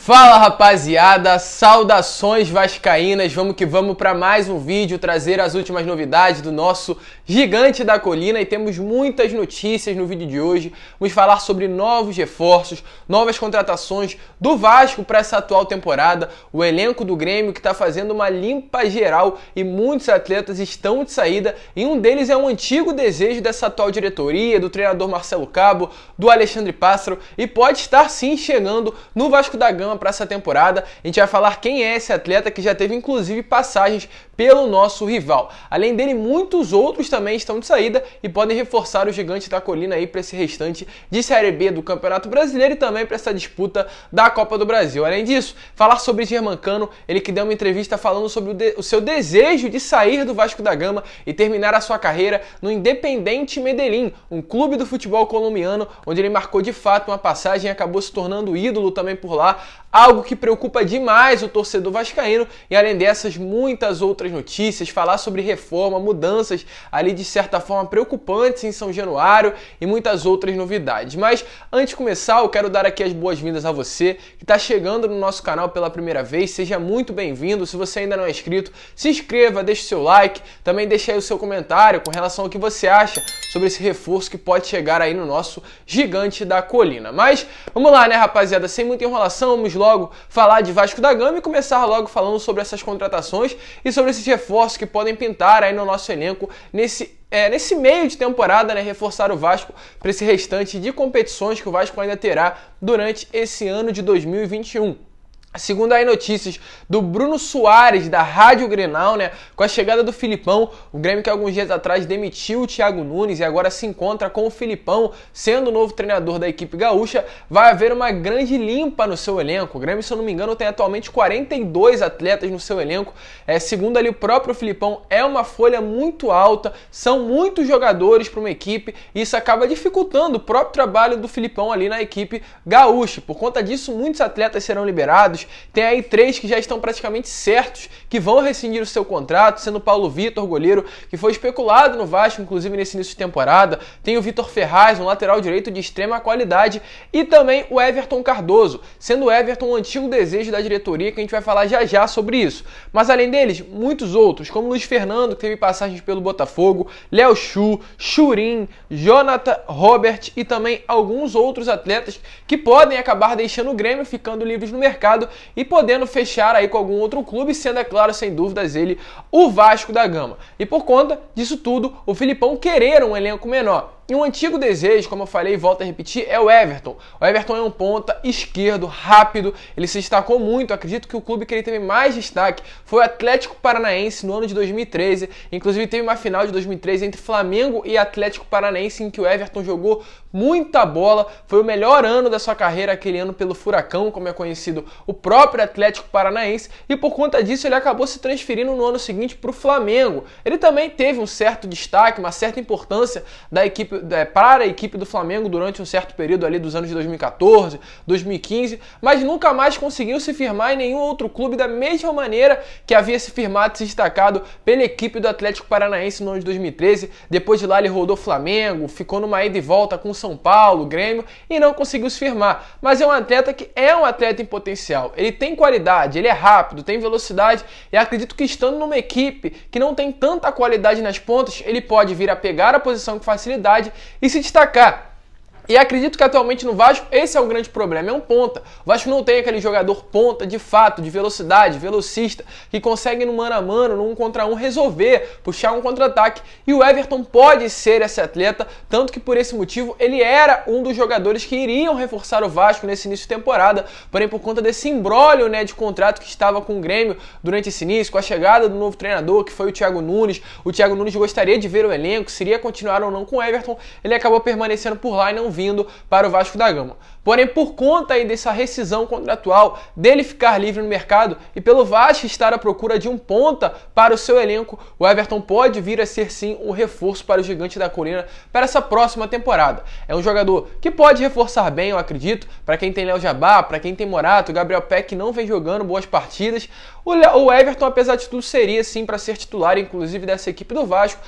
Fala rapaziada, saudações vascaínas, vamos que vamos para mais um vídeo, trazer as últimas novidades do nosso gigante da colina e temos muitas notícias no vídeo de hoje. Vamos falar sobre novos reforços, novas contratações do Vasco para essa atual temporada, o elenco do Grêmio que está fazendo uma limpa geral e muitos atletas estão de saída e um deles é um antigo desejo dessa atual diretoria, do treinador Marcelo Cabo, do Alexandre Pássaro e pode estar sim chegando no Vasco da Gama para essa temporada. A gente vai falar quem é esse atleta que já teve inclusive passagens pelo nosso rival. Além dele, muitos outros também estão de saída e podem reforçar o gigante da colina aí para esse restante de Série B do Campeonato Brasileiro e também para essa disputa da Copa do Brasil. Além disso, falar sobre Germancano, ele que deu uma entrevista falando sobre o seu desejo de sair do Vasco da Gama e terminar a sua carreira no Independiente Medellín, um clube do futebol colombiano, onde ele marcou de fato uma passagem e acabou se tornando ídolo também por lá, algo que preocupa demais o torcedor vascaíno. E além dessas, muitas outras notícias, falar sobre reforma, mudanças ali de certa forma preocupantes em São Januário e muitas outras novidades. Mas antes de começar, eu quero dar aqui as boas-vindas a você que está chegando no nosso canal pela primeira vez, seja muito bem-vindo. Se você ainda não é inscrito, se inscreva, deixe seu like, também deixe aí o seu comentário com relação ao que você acha sobre esse reforço que pode chegar aí no nosso gigante da colina. Mas vamos lá, né, rapaziada, sem muita enrolação, vamos logo falar de Vasco da Gama e começar logo falando sobre essas contratações e sobre esses reforços que podem pintar aí no nosso elenco nesse meio de temporada, né, reforçar o Vasco para esse restante de competições que o Vasco ainda terá durante esse ano de 2021. Segundo aí notícias do Bruno Soares, da Rádio Grenal, né, com a chegada do Filipão, o Grêmio que alguns dias atrás demitiu o Thiago Nunes e agora se encontra com o Filipão, sendo o novo treinador da equipe gaúcha, vai haver uma grande limpa no seu elenco. O Grêmio, se eu não me engano, tem atualmente 42 atletas no seu elenco. Segundo ali o próprio Filipão, é uma folha muito alta, são muitos jogadores para uma equipe e isso acaba dificultando o próprio trabalho do Filipão ali na equipe gaúcha. Por conta disso, muitos atletas serão liberados. Tem aí 3 que já estão praticamente certos que vão rescindir o seu contrato, sendo o Paulo Vitor, goleiro, que foi especulado no Vasco, inclusive nesse início de temporada. Tem o Vitor Ferraz, um lateral direito de extrema qualidade, e também o Everton Cardoso, sendo o Everton um antigo desejo da diretoria, que a gente vai falar já já sobre isso. Mas além deles, muitos outros, como Luiz Fernando, que teve passagens pelo Botafogo, Léo Chu, Churin, Jonathan, Robert e também alguns outros atletas que podem acabar deixando o Grêmio, ficando livres no mercado e podendo fechar aí com algum outro clube, sendo, é claro, sem dúvidas, ele o Vasco da Gama. E por conta disso tudo, o Filipão querer um elenco menor. E um antigo desejo, como eu falei e volto a repetir, é o Everton. O Everton é um ponta esquerdo, rápido, ele se destacou muito. Acredito que o clube que ele teve mais destaque foi o Atlético Paranaense no ano de 2013. Inclusive teve uma final de 2013 entre Flamengo e Atlético Paranaense em que o Everton jogou muita bola. Foi o melhor ano da sua carreira aquele ano pelo Furacão, como é conhecido o próprio Atlético Paranaense. E por conta disso ele acabou se transferindo no ano seguinte para o Flamengo. Ele também teve um certo destaque, uma certa importância da equipe para a equipe do Flamengo durante um certo período ali dos anos de 2014, 2015, mas nunca mais conseguiu se firmar em nenhum outro clube da mesma maneira que havia se firmado e se destacado pela equipe do Atlético Paranaense no ano de 2013. Depois de lá ele rodou Flamengo, ficou numa ida e volta com São Paulo, Grêmio e não conseguiu se firmar. Mas é um atleta que é um atleta em potencial, ele tem qualidade, ele é rápido, tem velocidade e acredito que estando numa equipe que não tem tanta qualidade nas pontas, ele pode vir a pegar a posição com facilidade e se destacar. E acredito que atualmente no Vasco esse é o grande problema, é um ponta. O Vasco não tem aquele jogador ponta de fato, de velocidade, velocista, que consegue no mano a mano, no 1 contra 1 resolver, puxar um contra-ataque. E o Everton pode ser esse atleta, tanto que por esse motivo ele era um dos jogadores que iriam reforçar o Vasco nesse início de temporada, porém por conta desse imbróglio, né, de contrato que estava com o Grêmio durante esse início, com a chegada do novo treinador, que foi o Thiago Nunes gostaria de ver o elenco, se iria continuar ou não com o Everton, ele acabou permanecendo por lá e não vindo para o Vasco da Gama. Porém, por conta aí dessa rescisão contratual, dele ficar livre no mercado e pelo Vasco estar à procura de um ponta para o seu elenco, o Everton pode vir a ser sim um reforço para o gigante da colina para essa próxima temporada. É um jogador que pode reforçar bem, eu acredito, para quem tem Léo Jabá, para quem tem Morato, Gabriel Peck não vem jogando boas partidas. O Everton, apesar de tudo, seria sim para ser titular, inclusive dessa equipe do Vasco,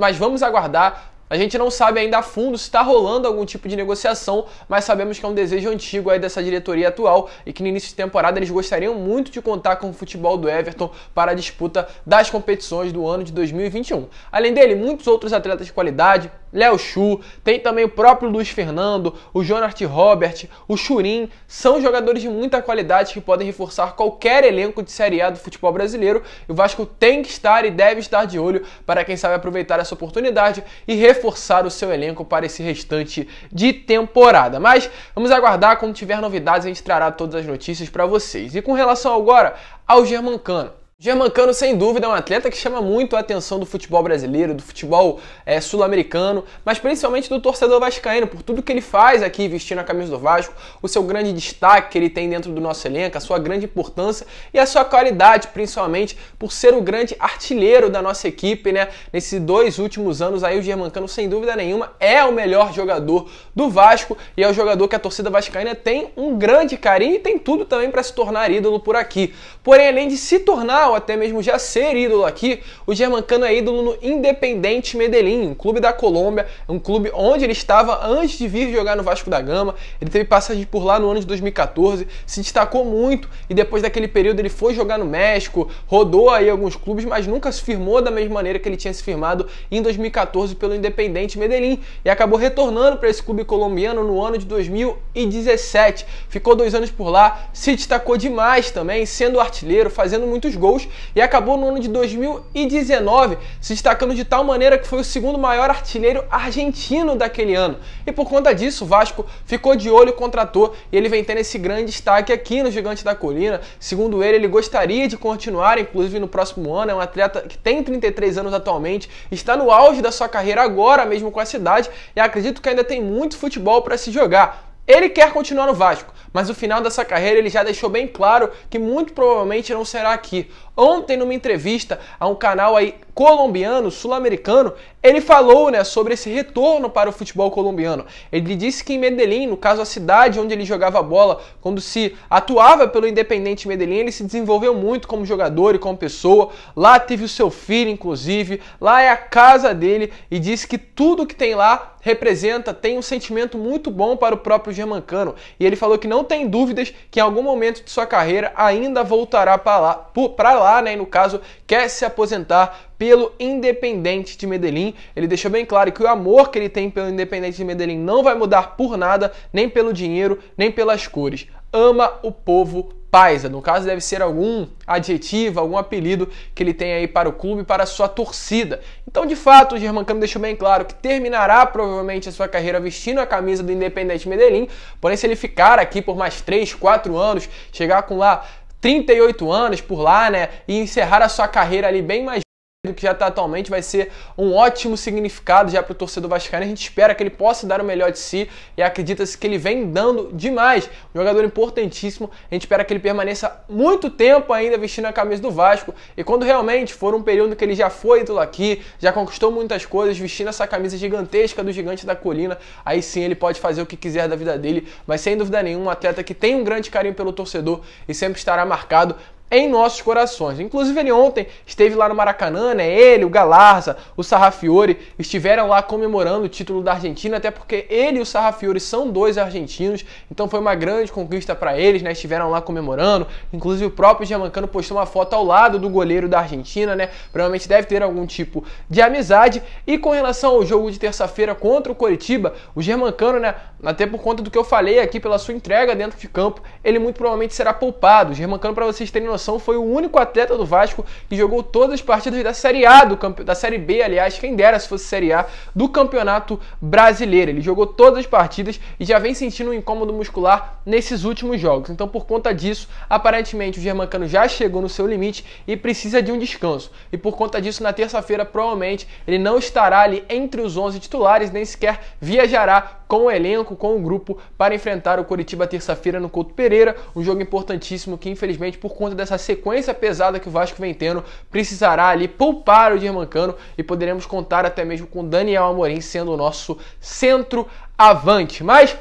mas vamos aguardar A gente não sabe ainda a fundo se está rolando algum tipo de negociação, mas sabemos que é um desejo antigo aí dessa diretoria atual e que no início de temporada eles gostariam muito de contar com o futebol do Everton para a disputa das competições do ano de 2021. Além dele, muitos outros atletas de qualidade, Léo Chu, tem também o próprio Luiz Fernando, o Jonathan Robert, o Churin, são jogadores de muita qualidade que podem reforçar qualquer elenco de Série A do futebol brasileiro e o Vasco tem que estar e deve estar de olho para quem sabe aproveitar essa oportunidade e reforçar o seu elenco para esse restante de temporada. Mas vamos aguardar, quando tiver novidades a gente trará todas as notícias para vocês. E com relação agora ao Germancano. Germancano, sem dúvida, é um atleta que chama muito a atenção do futebol brasileiro, do futebol sul-americano, mas principalmente do torcedor vascaíno, por tudo que ele faz aqui vestindo a camisa do Vasco, o seu grande destaque que ele tem dentro do nosso elenco, a sua grande importância e a sua qualidade, principalmente por ser o grande artilheiro da nossa equipe, né? Nesses 2 últimos anos aí, o Germancano, sem dúvida nenhuma, é o melhor jogador do Vasco e é o jogador que a torcida vascaína tem um grande carinho e tem tudo também para se tornar ídolo por aqui. Porém, além de se tornar ou até mesmo já ser ídolo aqui, o Germancano é ídolo no Independiente Medellín, um clube da Colômbia, um clube onde ele estava antes de vir jogar no Vasco da Gama. Ele teve passagem por lá no ano de 2014, se destacou muito e depois daquele período ele foi jogar no México, rodou aí alguns clubes, mas nunca se firmou da mesma maneira que ele tinha se firmado em 2014 pelo Independiente Medellín e acabou retornando para esse clube colombiano no ano de 2017. Ficou 2 anos por lá, se destacou demais também, sendo artilheiro, fazendo muitos gols e acabou no ano de 2019 se destacando de tal maneira que foi o 2º maior artilheiro argentino daquele ano. E por conta disso, o Vasco ficou de olho, contratou e ele vem tendo esse grande destaque aqui no Gigante da Colina. Segundo ele gostaria de continuar, inclusive no próximo ano. É um atleta que tem 33 anos atualmente, está no auge da sua carreira agora mesmo com a cidade e acredito que ainda tem muito futebol para se jogar. Ele quer continuar no Vasco, mas no final dessa carreira ele já deixou bem claro que muito provavelmente não será aqui. Ontem, numa entrevista a um canal aí colombiano, sul-americano, ele falou, né, sobre esse retorno para o futebol colombiano. Ele disse que em Medellín, no caso a cidade onde ele jogava bola, quando se atuava pelo Independiente Medellín, ele se desenvolveu muito como jogador e como pessoa. Lá teve o seu filho, inclusive, lá é a casa dele e disse que tudo que tem lá representa, tem um sentimento muito bom para o próprio Germancano. E ele falou que não tem dúvidas que em algum momento de sua carreira ainda voltará para lá, né? E no caso, quer se aposentar pelo Independiente de Medellín. Ele deixou bem claro que o amor que ele tem pelo Independiente de Medellín não vai mudar por nada, nem pelo dinheiro, nem pelas cores. Ama o povo paisa. No caso, deve ser algum adjetivo, algum apelido que ele tem aí para o clube, para a sua torcida. Então, de fato, o Germancano deixou bem claro que terminará provavelmente a sua carreira vestindo a camisa do Independiente Medellín. Porém, se ele ficar aqui por mais 3, 4 anos, chegar com lá 38 anos por lá, né, e encerrar a sua carreira ali bem mais do que já está atualmente, vai ser um ótimo significado já para o torcedor vascaíno. A gente espera que ele possa dar o melhor de si e acredita-se que ele vem dando demais. Um jogador importantíssimo, a gente espera que ele permaneça muito tempo ainda vestindo a camisa do Vasco e quando realmente for um período que ele já foi ídolo aqui, já conquistou muitas coisas, vestindo essa camisa gigantesca do Gigante da Colina, aí sim ele pode fazer o que quiser da vida dele, mas sem dúvida nenhuma um atleta que tem um grande carinho pelo torcedor e sempre estará marcado em nossos corações. Inclusive ele ontem esteve lá no Maracanã, né? Ele, o Galarza, o Sarrafiori estiveram lá comemorando o título da Argentina, até porque ele e o Sarrafiori são 2 argentinos, então foi uma grande conquista para eles, né? Estiveram lá comemorando. Inclusive o próprio Germancano postou uma foto ao lado do goleiro da Argentina, né? Provavelmente deve ter algum tipo de amizade. E com relação ao jogo de terça-feira contra o Coritiba, o Germancano, né? Até por conta do que eu falei aqui pela sua entrega dentro de campo, ele muito provavelmente será poupado. O Germancano, para vocês terem noção, foi o único atleta do Vasco que jogou todas as partidas da Série A, da Série B, aliás, quem dera se fosse Série A, do Campeonato Brasileiro. Ele jogou todas as partidas e já vem sentindo um incômodo muscular nesses últimos jogos. Então, por conta disso, aparentemente o Germancano já chegou no seu limite e precisa de um descanso. E por conta disso, na terça-feira, provavelmente, ele não estará ali entre os 11 titulares, nem sequer viajará com o elenco, com o grupo, para enfrentar o Coritiba terça-feira no Couto Pereira, um jogo importantíssimo que, infelizmente, por conta dessa sequência pesada que o Vasco vem tendo, precisará ali poupar o Germancano e poderemos contar até mesmo com Daniel Amorim sendo o nosso centroavante. Mas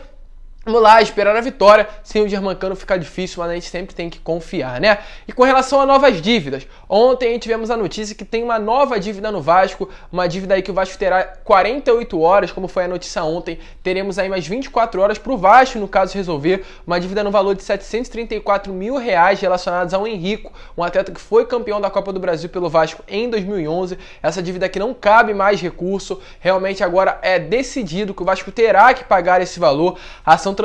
Vamos lá, esperar a vitória. Sem o Germancano fica difícil, mas a gente sempre tem que confiar, né? E com relação a novas dívidas, ontem tivemos a notícia que tem uma nova dívida no Vasco, uma dívida aí que o Vasco terá 48 horas, como foi a notícia ontem. Teremos aí mais 24 horas para o Vasco, no caso, resolver uma dívida no valor de R$734 mil relacionados ao Henrico, um atleta que foi campeão da Copa do Brasil pelo Vasco em 2011. Essa dívida que não cabe mais recurso, realmente agora é decidido que o Vasco terá que pagar esse valor. A ação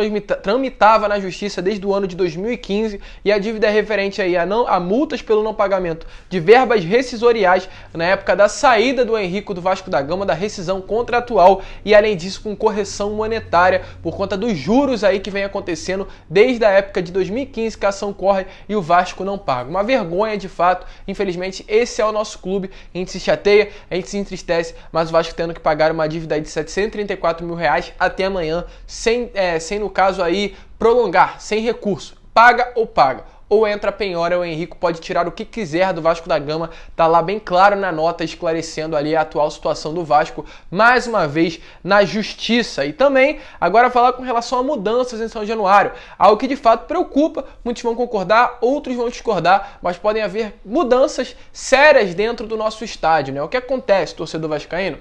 tramitava na justiça desde o ano de 2015 e a dívida é referente aí a multas pelo não pagamento de verbas rescisoriais na época da saída do Henrico do Vasco da Gama, da rescisão contratual, e além disso com correção monetária por conta dos juros aí que vem acontecendo desde a época de 2015 que a ação corre e o Vasco não paga. Uma vergonha de fato, infelizmente esse é o nosso clube, a gente se chateia, a gente se entristece, mas o Vasco tendo que pagar uma dívida aí de R$734 mil até amanhã, sem no caso aí prolongar, sem recurso, paga, ou entra a penhora, o Henrico pode tirar o que quiser do Vasco da Gama, tá lá bem claro na nota, esclarecendo ali a atual situação do Vasco, mais uma vez na justiça. E também, agora falar com relação a mudanças em São Januário, algo que de fato preocupa, muitos vão concordar, outros vão discordar, mas podem haver mudanças sérias dentro do nosso estádio, né? O que acontece, torcedor vascaíno?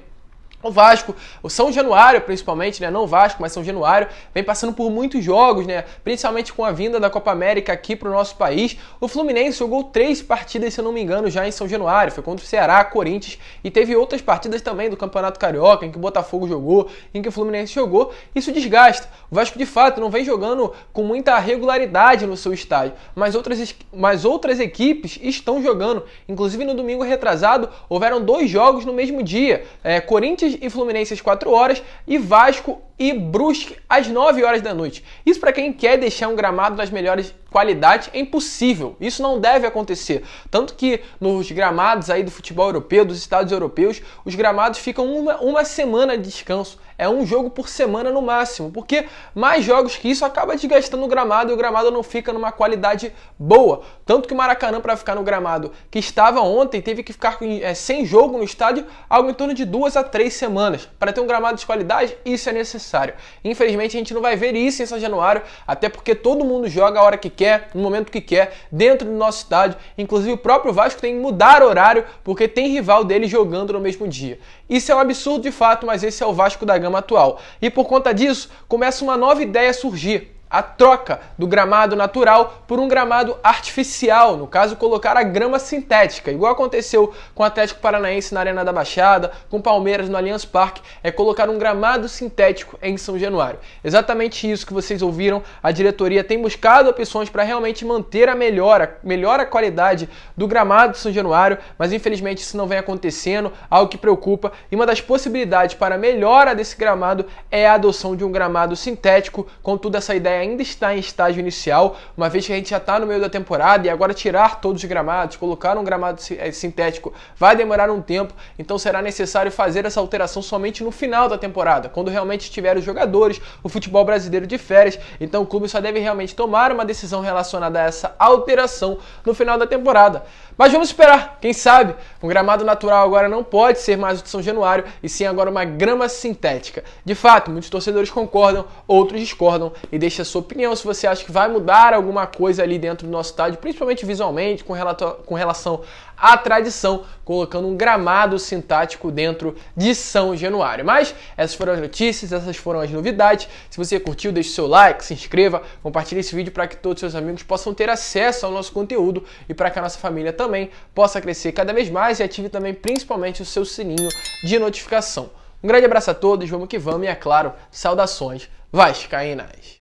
O Vasco, o São Januário principalmente, né? Não o Vasco, mas São Januário, vem passando por muitos jogos, né? Principalmente com a vinda da Copa América aqui para o nosso país. O Fluminense jogou 3 partidas, se eu não me engano, já em São Januário. Foi contra o Ceará, Corinthians, e teve outras partidas também do Campeonato Carioca, em que o Botafogo jogou, em que o Fluminense jogou. Isso desgasta. O Vasco, de fato, não vem jogando com muita regularidade no seu estádio, mas outras equipes estão jogando. Inclusive, no domingo retrasado, houveram 2 jogos no mesmo dia. Corinthians e Fluminense às 4 horas e Vasco e Brusque às 9 horas da noite. Isso para quem quer deixar um gramado das melhores qualidades é impossível. Isso não deve acontecer. Tanto que nos gramados aí do futebol europeu, dos estados europeus, os gramados ficam uma semana de descanso. É um jogo por semana no máximo, porque mais jogos que isso acaba desgastando o gramado e o gramado não fica numa qualidade boa. Tanto que o Maracanã, para ficar no gramado que estava ontem, teve que ficar sem jogo no estádio algo em torno de 2 a 3 semanas. Para ter um gramado de qualidade, isso é necessário. Infelizmente, a gente não vai ver isso em São Januário, até porque todo mundo joga a hora que quer, no momento que quer, dentro do nosso estádio. Inclusive, o próprio Vasco tem que mudar horário, porque tem rival dele jogando no mesmo dia. Isso é um absurdo de fato, mas esse é o Vasco da Gama atual. E por conta disso, começa uma nova ideia a surgir. A troca do gramado natural por um gramado artificial, no caso colocar a grama sintética, igual aconteceu com o Atlético Paranaense na Arena da Baixada, com o Palmeiras no Allianz Parque, é colocar um gramado sintético em São Januário. Exatamente isso que vocês ouviram, a diretoria tem buscado opções para realmente manter a melhor qualidade do gramado de São Januário, mas infelizmente isso não vem acontecendo, algo que preocupa, e uma das possibilidades para a melhora desse gramado é a adoção de um gramado sintético. Contudo, essa ideia ainda está em estágio inicial, uma vez que a gente já está no meio da temporada e agora tirar todos os gramados, colocar um gramado sintético vai demorar um tempo, então será necessário fazer essa alteração somente no final da temporada, quando realmente estiver os jogadores, o futebol brasileiro de férias. Então o clube só deve realmente tomar uma decisão relacionada a essa alteração no final da temporada. Mas vamos esperar, quem sabe? Um gramado natural agora não pode ser mais o de São Januário, e sim agora uma grama sintética. De fato, muitos torcedores concordam, outros discordam, e deixa a sua opinião se você acha que vai mudar alguma coisa ali dentro do nosso estádio, principalmente visualmente, com relação à tradição, colocando um gramado sintético dentro de São Januário. Mas essas foram as notícias, essas foram as novidades. Se você curtiu, deixe seu like, se inscreva, compartilhe esse vídeo para que todos os seus amigos possam ter acesso ao nosso conteúdo e para que a nossa família também possa crescer cada vez mais, e ative também principalmente o seu sininho de notificação. Um grande abraço a todos, vamos que vamos, e é claro, saudações vascaínas!